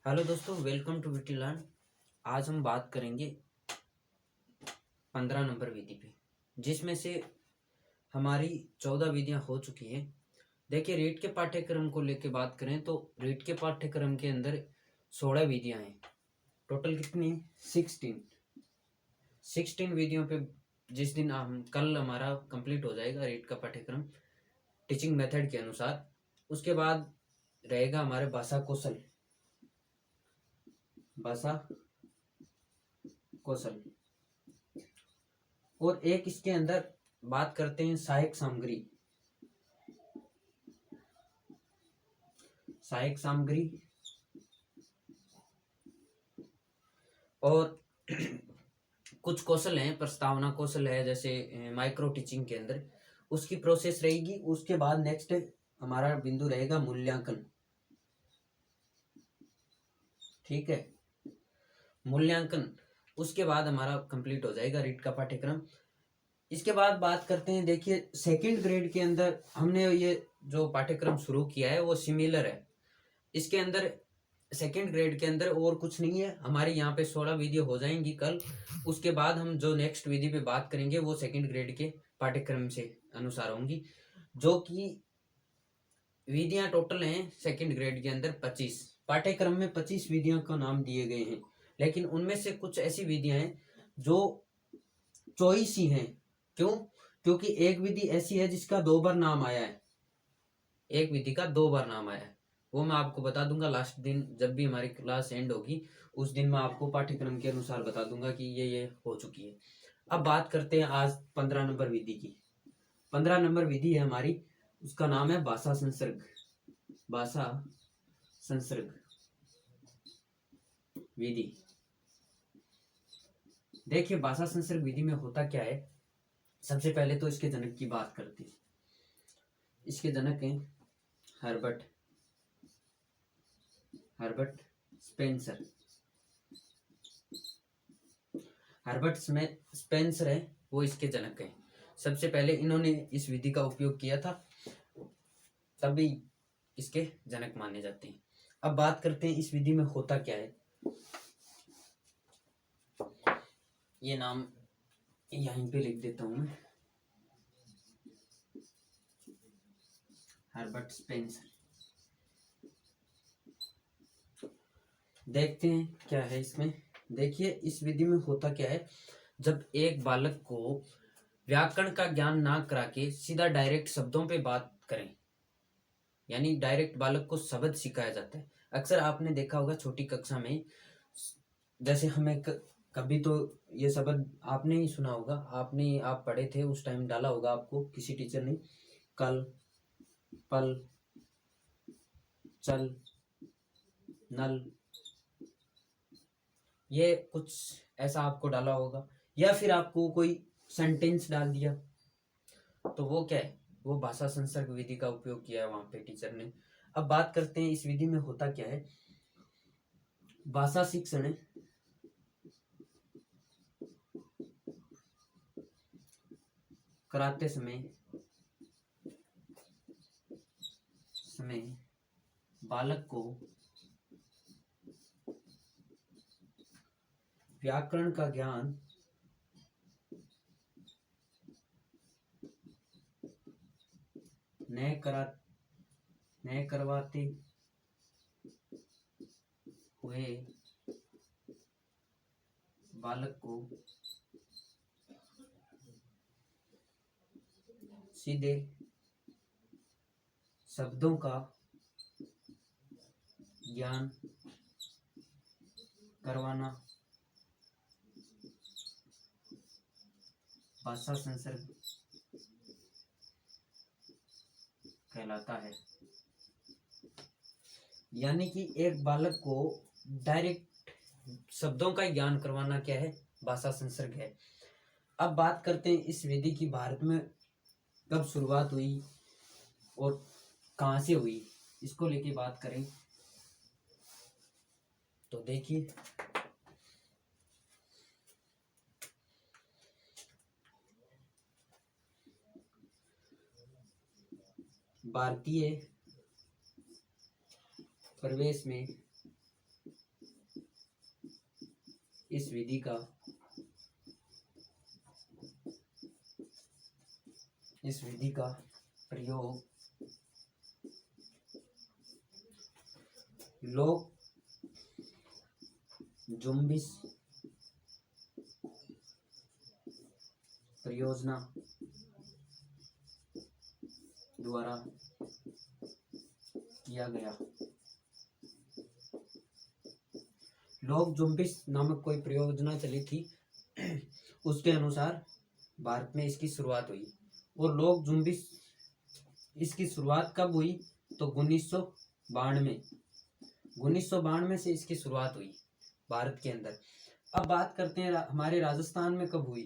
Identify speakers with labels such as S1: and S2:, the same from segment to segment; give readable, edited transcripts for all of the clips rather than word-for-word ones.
S1: Hello दोस्तों, welcome to witty learn. आज हम बात करेंगे 15 नंबर विधि पे, जिसमें से हमारी 14 विधियां हो चुकी हैं। देखिए, रीट के पाठ्यक्रम को लेके बात करें तो रीट के पाठ्यक्रम के अंदर 16 विधियां हैं। टोटल कितनी? 16 विधियों पे जिस दिन हम कल हमारा कंप्लीट हो जाएगा रीट का पाठ्यक्रम टीचिंग मेथड के अनुसार। उसके बाद रहेगा हमारे भाषा कौशल और एक इसके अंदर बात करते हैं सहायक सामग्री और कुछ कौशल हैं, प्रस्तावना कौशल है, जैसे माइक्रो टीचिंग के अंदर उसकी प्रोसेस रहेगी। उसके बाद नेक्स्ट हमारा बिंदु रहेगा मूल्यांकन। ठीक है, मूल्यांकन उसके बाद हमारा कंप्लीट हो जाएगा रीट का पाठ्यक्रम। इसके बाद बात करते हैं, देखिए सेकंड ग्रेड के अंदर हमने ये जो पाठ्यक्रम शुरू किया है वो सिमिलर है। इसके अंदर सेकंड ग्रेड के अंदर और कुछ नहीं है। हमारे यहाँ पे 16 वीडियो हो जाएंगी कल। उसके बाद हम जो नेक्स्ट विधि पे बात करेंगे वो सेकंड ग्रेड के पाठ्यक्रम से अनुसार होंगी, जो कि विधियां टोटल हैं सेकंड ग्रेड के अंदर 25। पाठ्यक्रम में 25 विधियों का नाम दिए गए हैं, लेकिन उनमें से कुछ ऐसी विधियां हैं जो चॉइस ही हैं। क्यों? क्योंकि एक विधि ऐसी है जिसका 2 बार नाम आया है। एक विधि का 2 बार नाम आया है, वो मैं आपको बता दूंगा लास्ट दिन, जब भी हमारी क्लास एंड होगी उस दिन मैं आपको पाठ्यक्रम के अनुसार बता दूंगा कि ये हो चुकी है। अब बात करते हैं आज 15 नंबर विधि की। 15 नंबर विधि है हमारी, उसका नाम है भाषा संसर्ग विधि। देखिए, भाषा संसर्ग विधि में होता क्या है। सबसे पहले तो इसके जनक की बात करते हैं। इसके जनक हैं हर्बर्ट स्पेंसर। हर्बर्ट स्पेंसर है वो इसके जनक हैं। सबसे पहले इन्होंने इस विधि का उपयोग किया था, तभी इसके जनक माने जाते हैं। अब बात करते हैं इस विधि में होता क्या है। ये नाम यहीं पे लिख देता हूं मैं, हर्बर्ट स्पेंसर। देखते हैं क्या है इसमें। देखिए, इस विधि में होता क्या है, जब एक बालक को व्याकरण का ज्ञान ना करा के सीधा डायरेक्ट शब्दों पे बात करें, यानी डायरेक्ट बालक को शब्द सिखाया जाता है। अक्सर आपने देखा होगा छोटी कक्षा में, जैसे हमें कभी तो ये शब्द आपने ही सुना होगा, आप पढ़े थे उस टाइम, डाला होगा आपको किसी टीचर ने, कल, पल, चल, नल, ये कुछ ऐसा आपको डाला होगा। या फिर आपको कोई सेंटेंस डाल दिया, तो वो क्या है, वो भाषा संसर्ग विधि का उपयोग किया है वहां पे टीचर ने। अब बात करते हैं इस विधि में होता क्या है। भाषा शिक्षण कराते समय बालक को व्याकरण का ज्ञान न करवाते हुए बालक को सीधे शब्दों का ज्ञान करवाना भाषा संसर्ग कहलाता है। यानी कि एक बालक को डायरेक्ट शब्दों का ज्ञान करवाना क्या है, भाषा संसर्ग है। अब बात करते हैं इस विधि की भारत में कब शुरुआत हुई और कहां से हुई, इसको लेके बात करें तो देखिए, भारतीय प्रवेश में इस विधि का प्रयोग लोक जुम्बिश परियोजना द्वारा किया गया। लोक जुम्बिश नामक कोई परियोजना चली थी, उसके अनुसार भारत में इसकी शुरुआत हुई। और लोक जुम्बिश इसकी शुरुआत कब हुई? तो 1992 से इसकी शुरुआत हुई भारत के अंदर। अब बात करते हैं हमारे राजस्थान में कब हुई।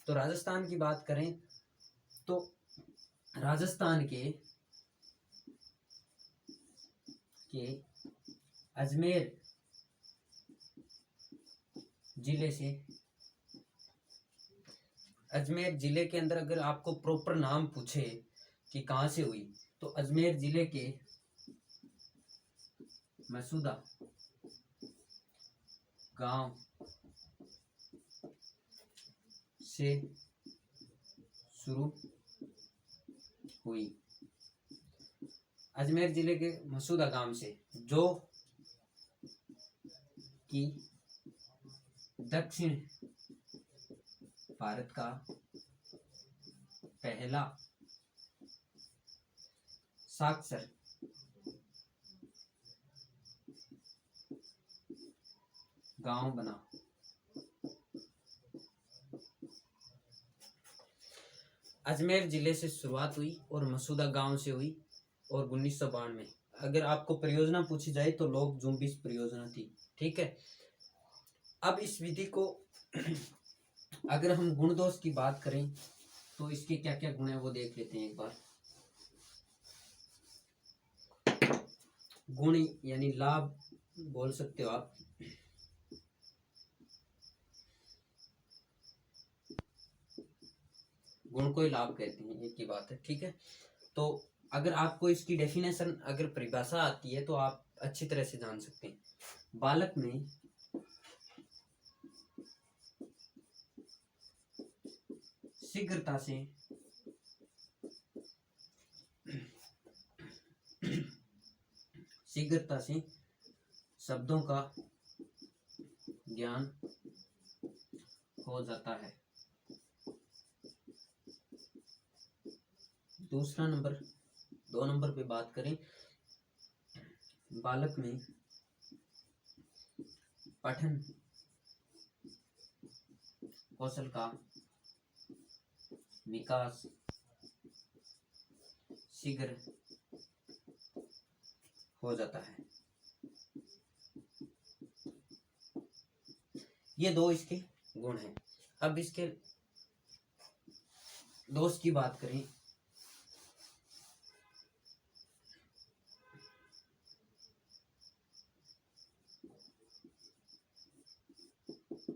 S1: तो राजस्थान की बात करें तो राजस्थान के अजमेर जिले के अंदर अगर आपको प्रॉपर नाम पूछे कि कहाँ से हुई, तो अजमेर जिले के मसूदा गांव से शुरू हुई। अजमेर जिले के मसूदा गांव से, जो कि दक्षिण भारत का पहला साक्षर गांव बना। अजमेर जिले से शुरुआत हुई और मसूदा गांव से हुई और 1992 अगर आपको परियोजना पूछी जाए तो लोक जुम्बिश परियोजना थी। ठीक है। अब इस विधि को अगर हम गुण दोष की बात करें तो इसके क्या क्या गुण है वो देख लेते हैं एक बार। गुण यानी लाभ बोल सकते हो आप। गुण को ही लाभ कहते हैं, एक ही बात है। ठीक है। तो अगर आपको इसकी डेफिनेशन अगर परिभाषा आती है तो आप अच्छी तरह से जान सकते हैं। बालक में शीघ्रता से शब्दों का ज्ञान हो जाता है। दूसरा नंबर 2 नंबर पे बात करें, बालक में पठन कौशल का विकास शीघ्र हो जाता है। ये 2 इसके गुण हैं। अब इसके दोष की बात करें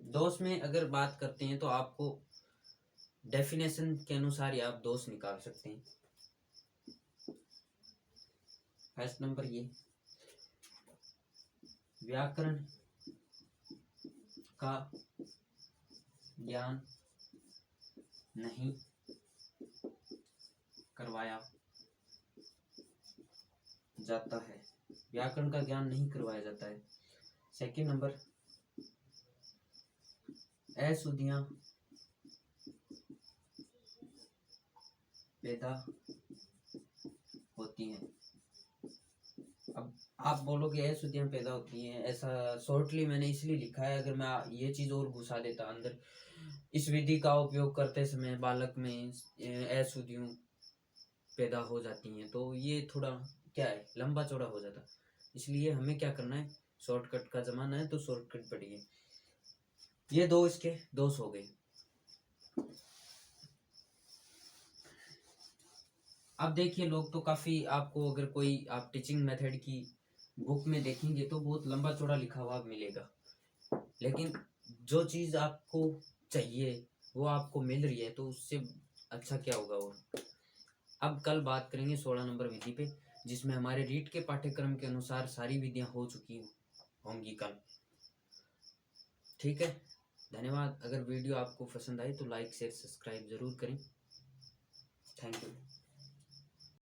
S1: दोष में अगर बात करते हैं तो आपको डेफिनेशन के अनुसार ही आप दोष निकाल सकते हैं। फर्स्ट नंबर ये व्याकरण का ज्ञान नहीं करवाया जाता है। व्याकरण का ज्ञान नहीं करवाया जाता है। सेकंड नंबर अशुद्धियां पैदा होती हैं। अब आप बोलोगे अशुद्धियां पैदा होती हैं, ऐसा शॉर्टली मैंने इसलिए लिखा है। अगर मैं ये चीज और घुसा देता अंदर, इस विधि का उपयोग करते समय बालक में अशुद्धियां पैदा हो जाती हैं, तो ये थोड़ा क्या है, लंबा चौड़ा हो जाता। इसलिए हमें क्या करना है, शॉर्टकट का जमाना है तो शॉर्टकट पढ़िए। ये 2 इसके दोष हो गए। अब देखिए, लोग तो काफी आपको अगर कोई आप टीचिंग मेथड की बुक में देखेंगे तो बहुत लंबा चौड़ा लिखा हुआ मिलेगा, लेकिन जो चीज आपको चाहिए वो आपको मिल रही है तो उससे अच्छा क्या होगा। और अब कल बात करेंगे 16 नंबर विधि पे, जिसमें हमारे रीट के पाठ्यक्रम के अनुसार सारी विधियां हो चुकी होंगी कल। ठीक है। धन्यवाद। अगर वीडियो आपको पसंद आई तो लाइक शेयर सब्सक्राइब ज़रूर करें। Thank you.